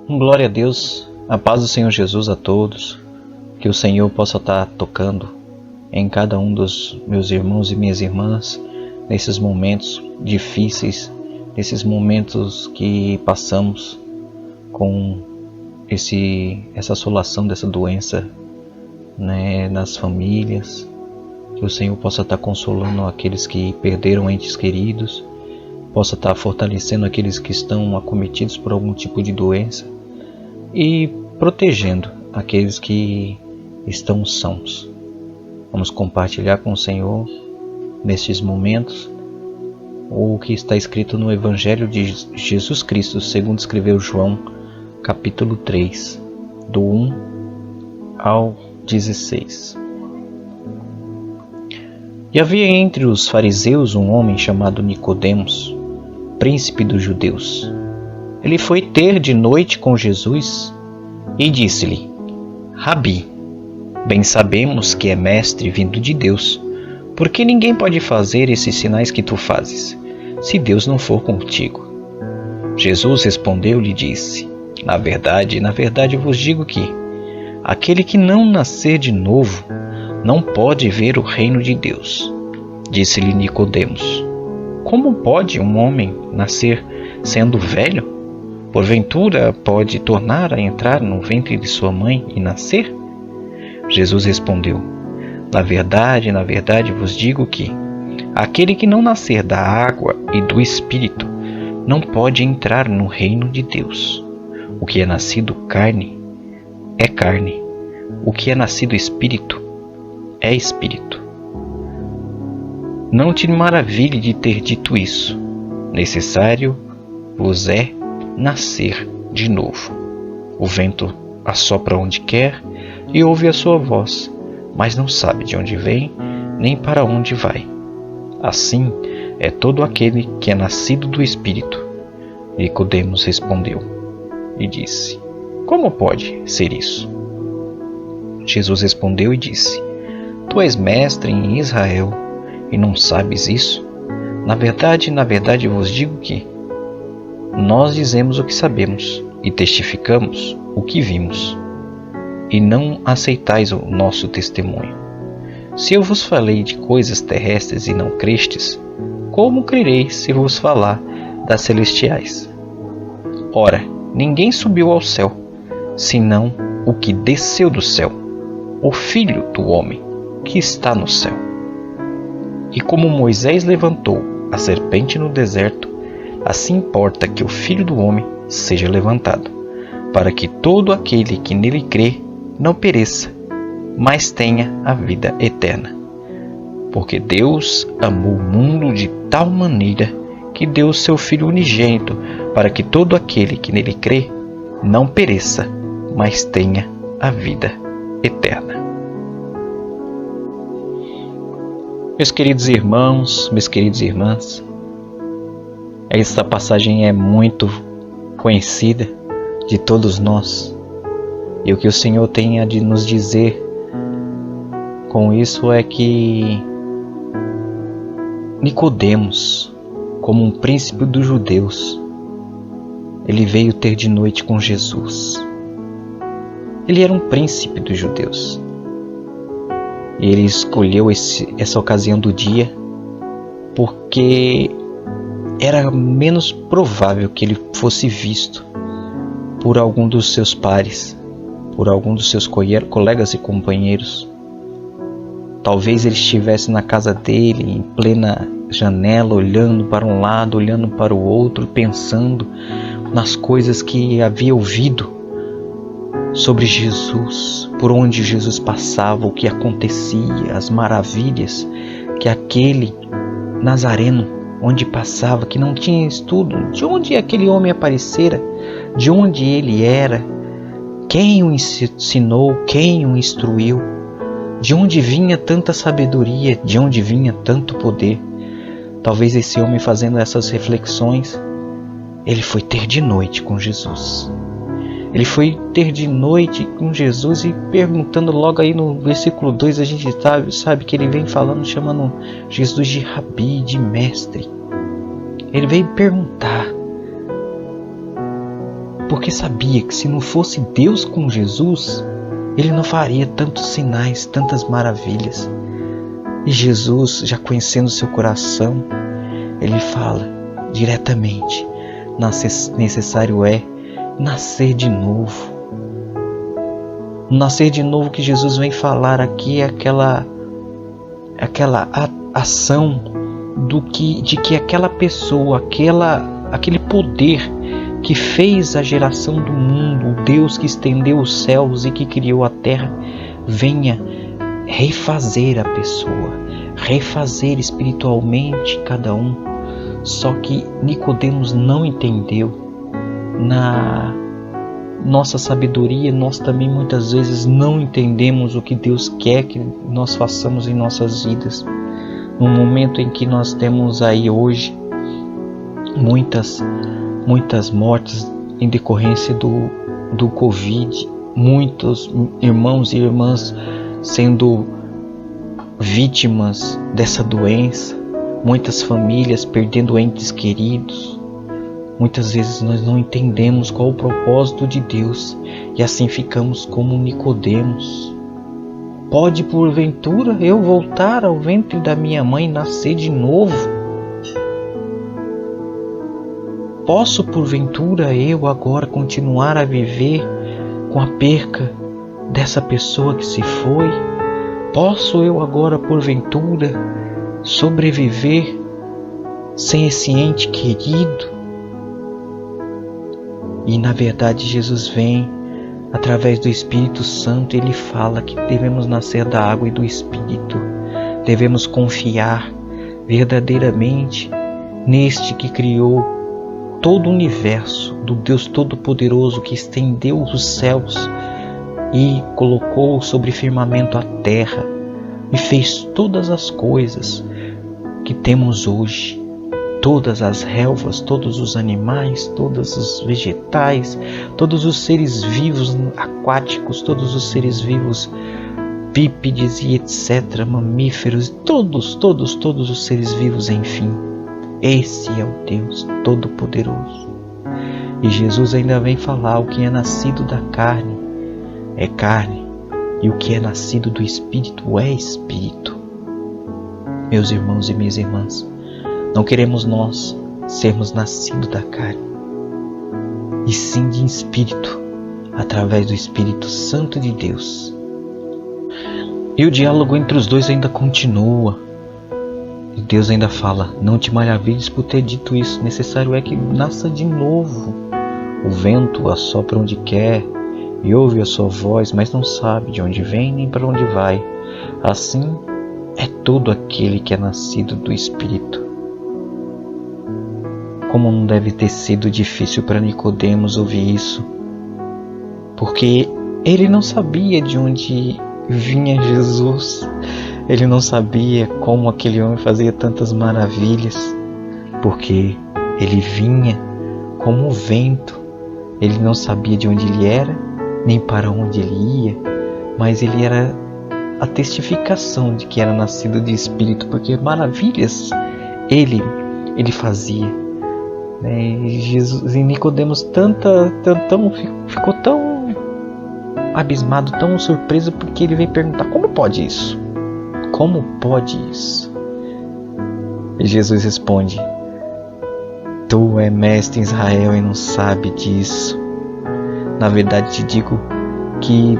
Glória a Deus, a paz do Senhor Jesus a todos, que o Senhor possa estar tocando em cada um dos meus irmãos e minhas irmãs, nesses momentos difíceis, nesses momentos que passamos com essa assolação dessa doença, nas famílias, que o Senhor possa estar consolando aqueles que perderam entes queridos, possa estar fortalecendo aqueles que estão acometidos por algum tipo de doença e protegendo aqueles que estão sãos. Vamos compartilhar com o Senhor nestes momentos o que está escrito no Evangelho de Jesus Cristo, segundo escreveu João, capítulo 3, do 1 ao 16. E havia entre os fariseus um homem chamado Nicodemos, príncipe dos judeus. Ele foi ter de noite com Jesus e disse-lhe: Rabi, bem sabemos que é mestre vindo de Deus, porque ninguém pode fazer esses sinais que tu fazes, se Deus não for contigo. Jesus respondeu-lhe e disse: na verdade vos digo que aquele que não nascer de novo não pode ver o reino de Deus. Disse-lhe Nicodemos: como pode um homem nascer sendo velho? Porventura pode tornar a entrar no ventre de sua mãe e nascer? Jesus respondeu: na verdade vos digo que aquele que não nascer da água e do Espírito não pode entrar no reino de Deus. O que é nascido carne é carne, o que é nascido Espírito é Espírito. Não te maravilhe de ter dito isso. Necessário vos é nascer de novo. O vento assopra onde quer e ouve a sua voz, mas não sabe de onde vem nem para onde vai. Assim é todo aquele que é nascido do Espírito. Nicodemos respondeu e disse: como pode ser isso? Jesus respondeu e disse: tu és mestre em Israel e não sabes isso? Na verdade vos digo que nós dizemos o que sabemos e testificamos o que vimos, e não aceitais o nosso testemunho. Se eu vos falei de coisas terrestres e não crestes, como crereis se vos falar das celestiais? Ora, ninguém subiu ao céu, senão o que desceu do céu, o Filho do homem que está no céu. E como Moisés levantou a serpente no deserto, assim importa que o Filho do homem seja levantado, para que todo aquele que nele crê não pereça, mas tenha a vida eterna. Porque Deus amou o mundo de tal maneira que deu o seu Filho unigênito, para que todo aquele que nele crê não pereça, mas tenha a vida eterna. Meus queridos irmãos, minhas queridas irmãs, esta passagem é muito conhecida de todos nós, e o que o Senhor tem a de nos dizer com isso é que Nicodemos, como um príncipe dos judeus, ele veio ter de noite com Jesus. Ele era um príncipe dos judeus. E ele escolheu essa ocasião do dia porque era menos provável que ele fosse visto por algum dos seus pares, por algum dos seus colegas e companheiros. Talvez ele estivesse na casa dele, em plena janela, olhando para um lado, olhando para o outro, pensando nas coisas que havia ouvido sobre Jesus, por onde Jesus passava, o que acontecia, as maravilhas que aquele Nazareno, onde passava, que não tinha estudo, de onde aquele homem aparecera, de onde ele era, quem o ensinou, quem o instruiu, de onde vinha tanta sabedoria, de onde vinha tanto poder. Talvez esse homem, fazendo essas reflexões, ele foi ter de noite com Jesus. Ele foi ter de noite com Jesus e perguntando logo aí no versículo 2, a gente sabe que ele vem falando, chamando Jesus de Rabi, de mestre. Ele veio perguntar: porque sabia que se não fosse Deus com Jesus, ele não faria tantos sinais, tantas maravilhas. E Jesus, já conhecendo seu coração, ele fala diretamente: necessário é nascer de novo. O nascer de novo que Jesus vem falar aqui é aquela ação de que aquela pessoa, aquele poder que fez a geração do mundo, o Deus que estendeu os céus e que criou a terra, venha refazer a pessoa, refazer espiritualmente cada um. Só que Nicodemos não entendeu. Na nossa sabedoria, nós também muitas vezes não entendemos o que Deus quer que nós façamos em nossas vidas. No momento em que nós temos aí hoje muitas mortes em decorrência do Covid, muitos irmãos e irmãs sendo vítimas dessa doença, muitas famílias perdendo entes queridos. Muitas vezes nós não entendemos qual o propósito de Deus e assim ficamos como Nicodemos. Pode porventura eu voltar ao ventre da minha mãe e nascer de novo? Posso porventura eu agora continuar a viver com a perca dessa pessoa que se foi? Posso eu agora porventura sobreviver sem esse ente querido? E na verdade Jesus vem através do Espírito Santo, ele fala que devemos nascer da água e do Espírito. Devemos confiar verdadeiramente neste que criou todo o universo, do Deus Todo-Poderoso que estendeu os céus e colocou sobre firmamento a terra e fez todas as coisas que temos hoje. Todas as relvas, todos os animais, todos os vegetais, todos os seres vivos aquáticos, todos os seres vivos bípedes e etc, mamíferos, todos os seres vivos, enfim. Esse é o Deus Todo-Poderoso. E Jesus ainda vem falar: o que é nascido da carne é carne, e o que é nascido do Espírito é Espírito. Meus irmãos e minhas irmãs, não queremos nós sermos nascidos da carne, e sim de espírito, através do Espírito Santo de Deus. E o diálogo entre os dois ainda continua. E Deus ainda fala: não te maravilhes por ter dito isso, necessário é que nasça de novo. O vento assopra onde quer e ouve a sua voz, mas não sabe de onde vem nem para onde vai. Assim é todo aquele que é nascido do Espírito. Como não deve ter sido difícil para Nicodemos ouvir isso, porque ele não sabia de onde vinha Jesus, ele não sabia como aquele homem fazia tantas maravilhas, porque ele vinha como o vento. Ele não sabia de onde ele era, nem para onde ele ia, mas ele era a testificação de que era nascido de Espírito, porque maravilhas ele fazia. E Nicodemos ficou tão abismado, tão surpreso, porque ele veio perguntar: como pode isso? Como pode isso? E Jesus responde: tu é mestre em Israel e não sabe disso. Na verdade te digo que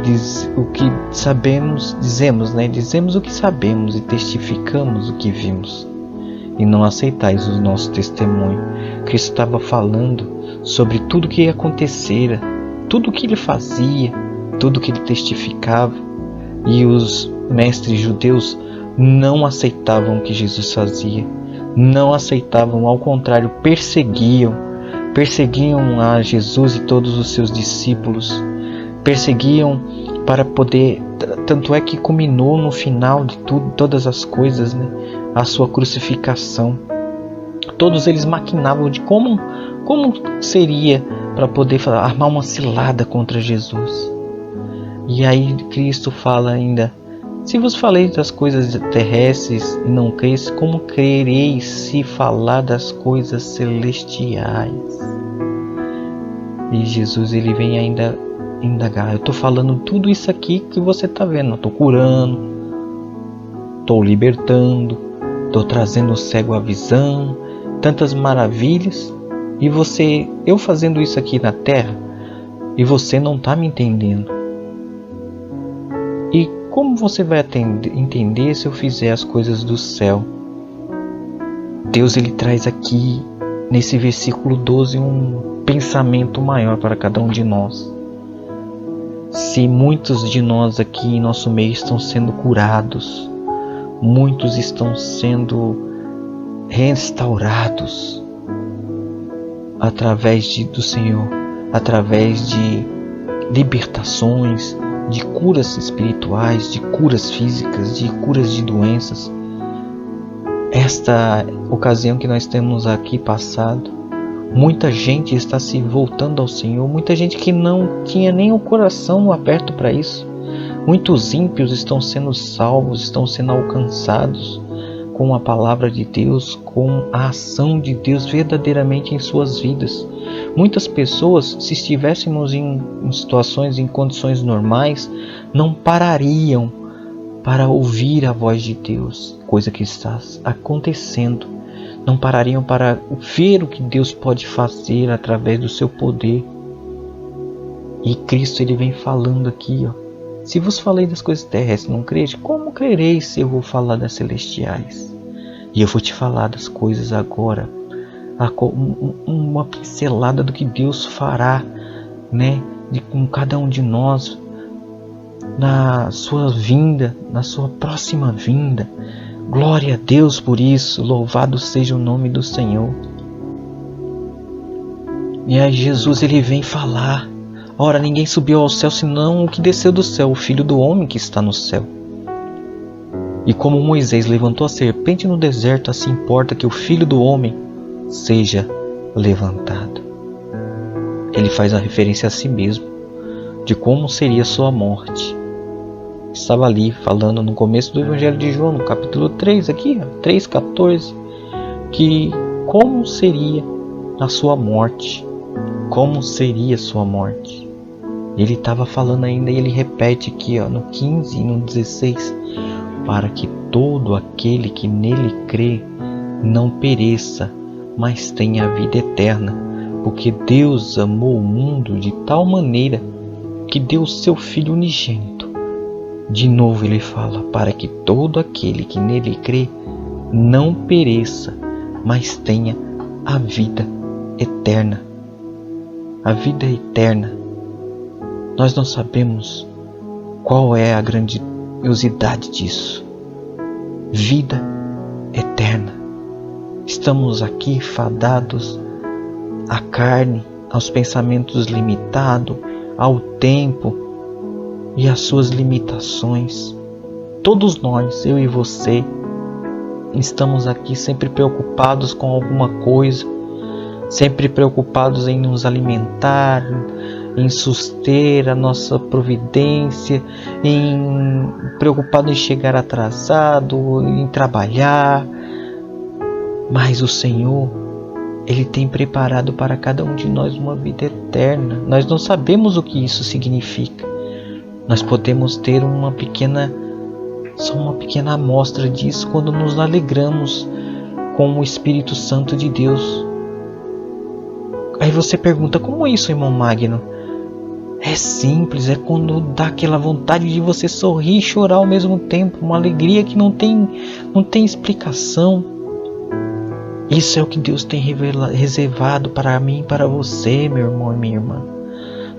o que sabemos, dizemos o que sabemos e testificamos o que vimos, e não aceitais o nosso testemunho. Cristo estava falando sobre tudo o que acontecera, tudo o que ele fazia, tudo o que ele testificava, e os mestres judeus não aceitavam o que Jesus fazia, não aceitavam, ao contrário, perseguiam a Jesus e todos os seus discípulos, perseguiam para poder, tanto é que culminou no final de tudo, todas as coisas, a sua crucificação. Todos eles maquinavam de como seria para poder armar uma cilada contra Jesus. E aí Cristo fala ainda: se vos falei das coisas terrestres e não creis, como crereis se falar das coisas celestiais? E Jesus ele vem ainda indagar: eu estou falando tudo isso aqui que você está vendo, eu estou curando, estou libertando, estou trazendo o cego à visão, tantas maravilhas, e eu fazendo isso aqui na terra, e você não está me entendendo. E como você vai entender se eu fizer as coisas do céu? Deus ele traz aqui nesse versículo 12 um pensamento maior para cada um de nós. Se muitos de nós aqui em nosso meio estão sendo curados, muitos estão sendo restaurados através do Senhor, através de libertações, de curas espirituais, de curas físicas, de curas de doenças. Esta ocasião que nós temos aqui passado, muita gente está se voltando ao Senhor, muita gente que não tinha nem o coração aberto para isso. Muitos ímpios estão sendo salvos, estão sendo alcançados com a palavra de Deus, com a ação de Deus verdadeiramente em suas vidas. Muitas pessoas, se estivéssemos em situações, em condições normais, não parariam para ouvir a voz de Deus, coisa que está acontecendo. Não parariam para ver o que Deus pode fazer através do seu poder. E Cristo ele vem falando aqui, se vos falei das coisas terrestres, não creis? Como crereis se eu vou falar das celestiais? E eu vou te falar das coisas agora, uma pincelada do que Deus fará, com cada um de nós na sua vinda, na sua próxima vinda. Glória a Deus por isso, louvado seja o nome do Senhor. E aí Jesus ele vem falar: ora, ninguém subiu ao céu senão o que desceu do céu, o Filho do Homem que está no céu. E como Moisés levantou a serpente no deserto, assim importa que o Filho do Homem seja levantado. Ele faz a referência a si mesmo, de como seria sua morte. Estava ali falando no começo do Evangelho de João, no capítulo 3, aqui, 3,14, que como seria a sua morte. Como seria sua morte. Ele estava falando ainda, e ele repete aqui no 15 e no 16, para que todo aquele que nele crê não pereça, mas tenha a vida eterna, porque Deus amou o mundo de tal maneira que deu o seu Filho unigênito. De novo ele fala: para que todo aquele que nele crê não pereça, mas tenha a vida eterna. A vida eterna. Nós não sabemos qual é a grandiosidade disso. Vida eterna. Estamos aqui fadados à carne, aos pensamentos limitados, ao tempo e às suas limitações. Todos nós, eu e você, estamos aqui sempre preocupados com alguma coisa, sempre preocupados em nos alimentar, em suster a nossa providência, preocupado em chegar atrasado, em trabalhar. Mas o Senhor, Ele tem preparado para cada um de nós uma vida eterna. Nós não sabemos o que isso significa. Nós podemos ter só uma pequena amostra disso quando nos alegramos com o Espírito Santo de Deus. Aí você pergunta: como isso, irmão Magno? É simples, é quando dá aquela vontade de você sorrir e chorar ao mesmo tempo, uma alegria que não tem explicação. Isso é o que Deus tem reservado para mim e para você, meu irmão e minha irmã.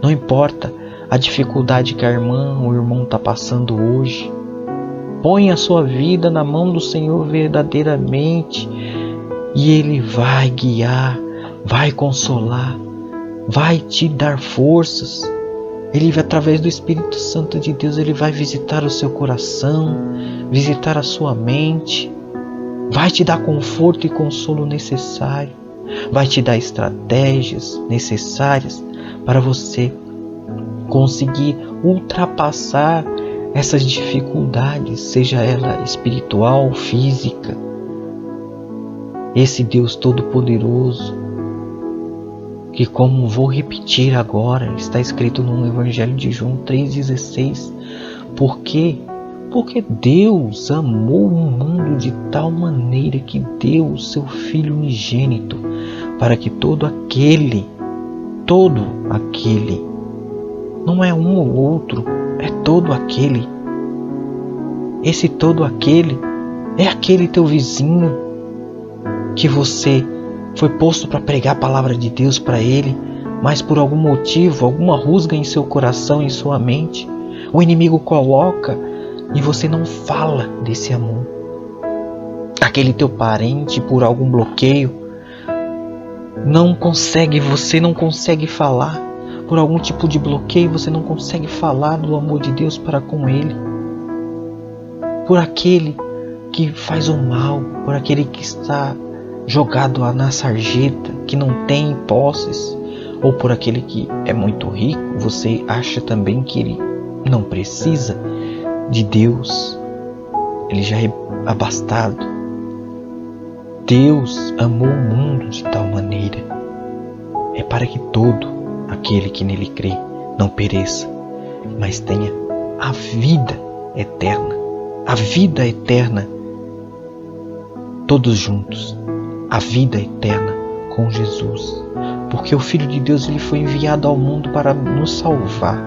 Não importa a dificuldade que a irmã ou o irmão está passando hoje, põe a sua vida na mão do Senhor verdadeiramente, e Ele vai guiar, vai consolar, vai te dar forças. Ele, através do Espírito Santo de Deus, Ele vai visitar o seu coração, visitar a sua mente, vai te dar conforto e consolo necessário, vai te dar estratégias necessárias para você conseguir ultrapassar essas dificuldades, seja ela espiritual, física. Esse Deus Todo-Poderoso, que, como vou repetir agora, está escrito no Evangelho de João 3,16, por quê? Porque Deus amou o mundo de tal maneira que deu o seu Filho unigênito, para que todo aquele, não é um ou outro, é todo aquele. Esse todo aquele é aquele teu vizinho que você foi posto para pregar a palavra de Deus para ele, mas por algum motivo, alguma rusga em seu coração, em sua mente, o inimigo coloca e você não fala desse amor. Aquele teu parente, por algum bloqueio, você não consegue falar. Por algum tipo de bloqueio, você não consegue falar do amor de Deus para com ele. Por aquele que faz o mal, por aquele que está jogado na sarjeta, que não tem posses, ou por aquele que é muito rico, você acha também que ele não precisa de Deus, ele já é abastado. Deus amou o mundo de tal maneira, é para que todo aquele que nele crê não pereça, mas tenha a vida eterna. A vida eterna, todos juntos, a vida eterna com Jesus, porque o Filho de Deus ele foi enviado ao mundo para nos salvar.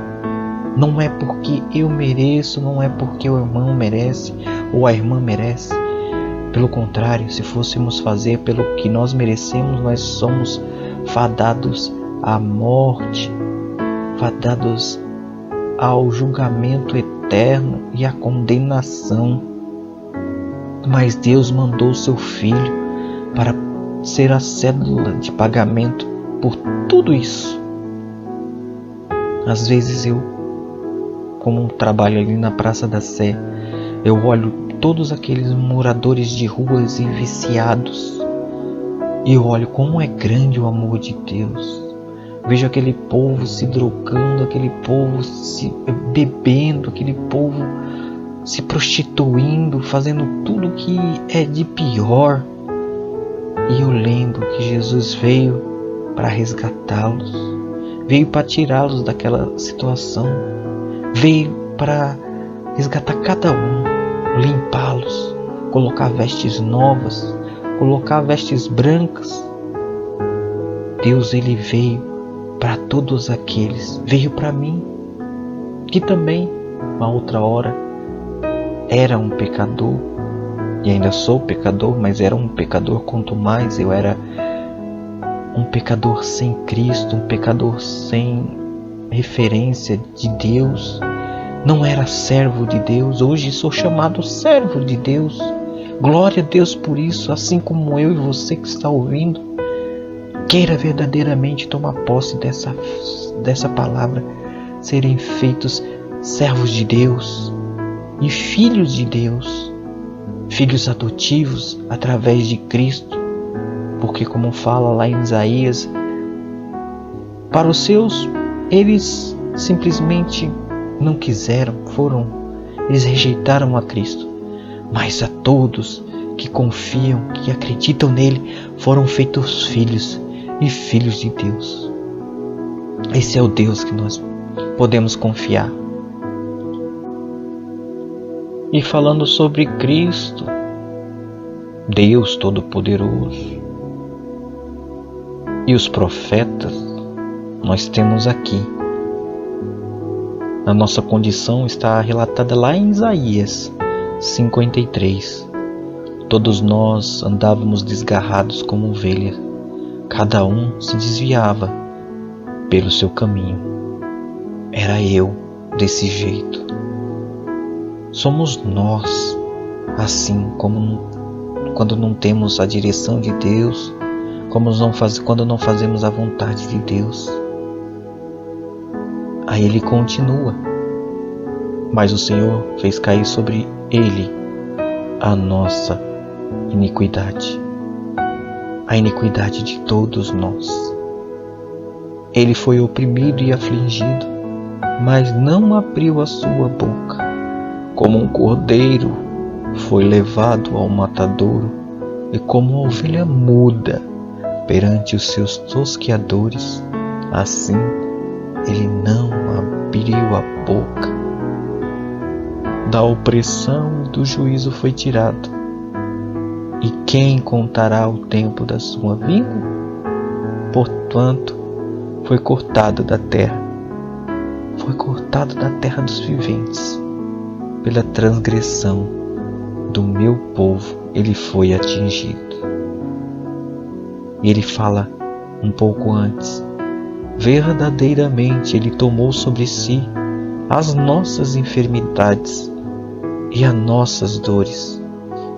Não é porque eu mereço, não é porque o irmão merece ou a irmã merece. Pelo contrário, se fôssemos fazer pelo que nós merecemos, nós somos fadados à morte, fadados ao julgamento eterno e à condenação. Mas Deus mandou seu Filho para ser a cédula de pagamento por tudo isso. Às vezes como trabalho ali na Praça da Sé, eu olho todos aqueles moradores de ruas e viciados e eu olho como é grande o amor de Deus. Vejo aquele povo se drogando, aquele povo se bebendo, aquele povo se prostituindo, fazendo tudo que é de pior. E eu lembro que Jesus veio para resgatá-los, veio para tirá-los daquela situação, veio para resgatar cada um, limpá-los, colocar vestes novas, colocar vestes brancas. Deus ele veio para todos aqueles, veio para mim, que também, uma outra hora, era um pecador, e ainda sou pecador, mas era um pecador quanto mais eu era um pecador sem Cristo, um pecador sem referência de Deus, não era servo de Deus. Hoje sou chamado servo de Deus. Glória a Deus por isso, assim como eu e você que está ouvindo, queira verdadeiramente tomar posse dessa palavra, serem feitos servos de Deus e filhos de Deus, filhos adotivos através de Cristo, porque como fala lá em Isaías, para os seus, eles simplesmente não quiseram, eles rejeitaram a Cristo, mas a todos que confiam, que acreditam nele, foram feitos filhos e filhos de Deus. Esse é o Deus que nós podemos confiar. E falando sobre Cristo, Deus Todo-Poderoso e os profetas, nós temos aqui, a nossa condição está relatada lá em Isaías 53. Todos nós andávamos desgarrados como ovelhas, cada um se desviava pelo seu caminho. Era eu desse jeito. Somos nós, assim como quando não temos a direção de Deus, quando não fazemos a vontade de Deus. Aí ele continua, mas o Senhor fez cair sobre ele a nossa iniquidade, a iniquidade de todos nós. Ele foi oprimido e afligido, mas não abriu a sua boca. Como um cordeiro foi levado ao matadouro, e como uma ovelha muda perante os seus tosqueadores, assim ele não abriu a boca. Da opressão e do juízo foi tirado. E quem contará o tempo da sua vinda? Portanto, foi cortado da terra dos viventes. Pela transgressão do meu povo ele foi atingido. E ele fala um pouco antes: verdadeiramente ele tomou sobre si as nossas enfermidades e as nossas dores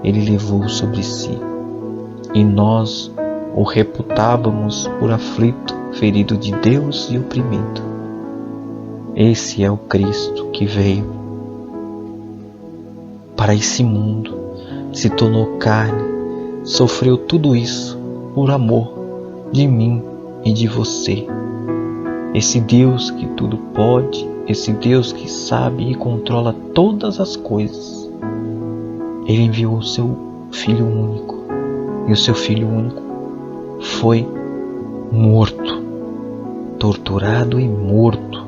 ele levou sobre si, e nós o reputávamos por aflito, ferido de Deus e oprimido. Esse é o Cristo que veio para esse mundo, se tornou carne, sofreu tudo isso por amor de mim e de você. Esse Deus que tudo pode, esse Deus que sabe e controla todas as coisas, ele enviou o seu Filho único, e o seu Filho único foi morto, torturado e morto,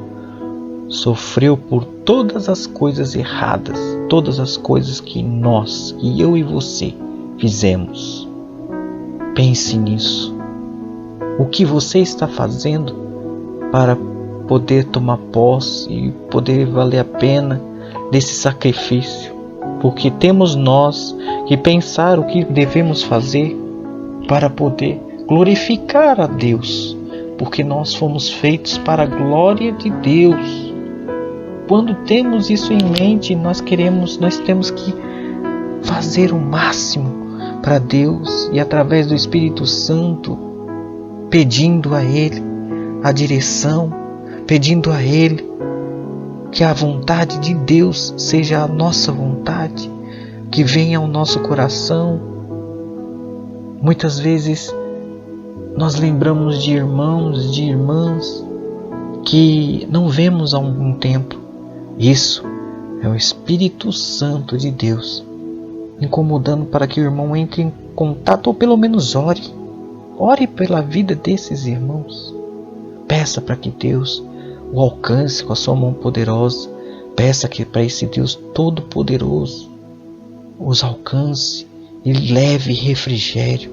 sofreu por todas as coisas erradas, todas as coisas que eu e você fizemos. Pense nisso. O que você está fazendo para poder tomar posse e poder valer a pena desse sacrifício? Porque temos nós que pensar o que devemos fazer para poder glorificar a Deus, porque nós fomos feitos para a glória de Deus. Quando temos isso em mente, nós temos que fazer o máximo para Deus e através do Espírito Santo, pedindo a Ele a direção, pedindo a Ele que a vontade de Deus seja a nossa vontade, que venha ao nosso coração. Muitas vezes nós lembramos de irmãos, de irmãs que não vemos há algum tempo. Isso é o Espírito Santo de Deus incomodando para que o irmão entre em contato, ou pelo menos ore. Ore pela vida desses irmãos. Peça para que Deus o alcance com a sua mão poderosa. Peça que para esse Deus todo-poderoso os alcance e leve refrigério,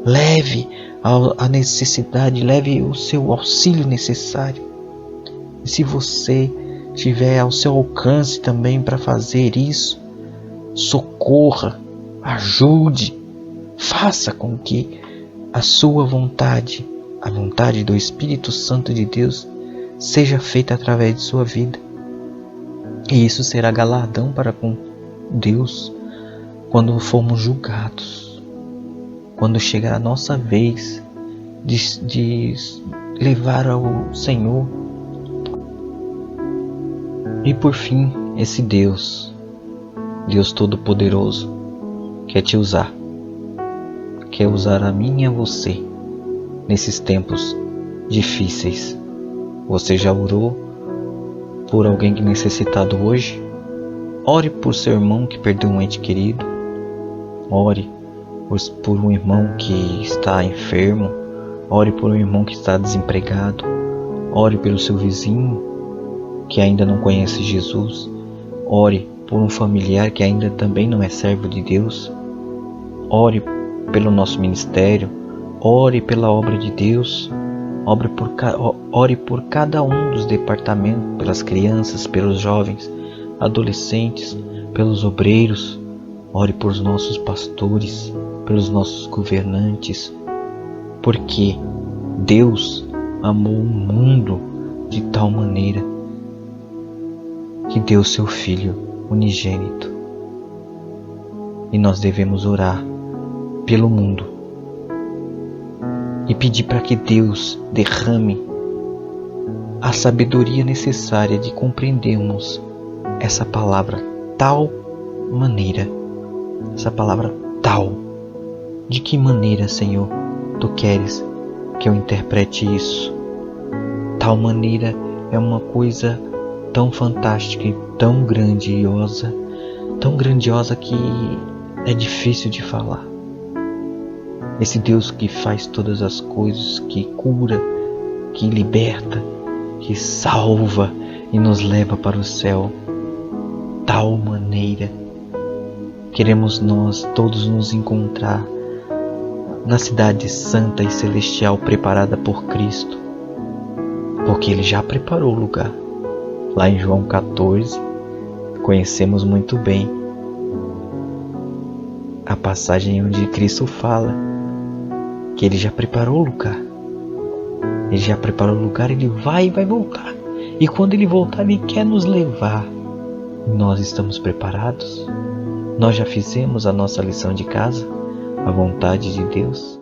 leve a necessidade, leve o seu auxílio necessário. E se você tiver ao seu alcance também para fazer isso, socorra, ajude, faça com que a sua vontade, a vontade do Espírito Santo de Deus, seja feita através de sua vida. E isso será galardão para com Deus quando formos julgados, quando chegar a nossa vez de levar ao Senhor. E por fim, esse Deus Todo-Poderoso, quer te usar, quer usar a mim e a você nesses tempos difíceis. Você já orou por alguém que necessitado hoje? Ore por seu irmão que perdeu um ente querido. Ore por um irmão que está enfermo. Ore por um irmão que está desempregado. Ore pelo seu vizinho que ainda não conhece Jesus. Ore por um familiar que ainda também não é servo de Deus. Ore pelo nosso ministério. Ore pela obra de Deus. Ore por cada um dos departamentos, pelas crianças, pelos jovens, adolescentes, pelos obreiros. Ore por nossos pastores, pelos nossos governantes, porque Deus amou o mundo de tal maneira que deu seu Filho unigênito. E nós devemos orar pelo mundo e pedir para que Deus derrame a sabedoria necessária de compreendermos essa palavra tal maneira. Essa palavra tal. De que maneira, Senhor, Tu queres que eu interprete isso? Tal maneira é uma coisa tão fantástica e tão grandiosa que é difícil de falar. esse Deus que faz todas as coisas, que cura, que liberta, que salva e nos leva para o céu. Tal maneira queremos nós todos nos encontrar na cidade santa e celestial preparada por Cristo, porque Ele já preparou o lugar. Lá em João 14, conhecemos muito bem a passagem onde Cristo fala que Ele já preparou o lugar. Ele já preparou o lugar, Ele vai e vai voltar. E quando Ele voltar, Ele quer nos levar. Nós estamos preparados? Nós já fizemos a nossa lição de casa? A vontade de Deus?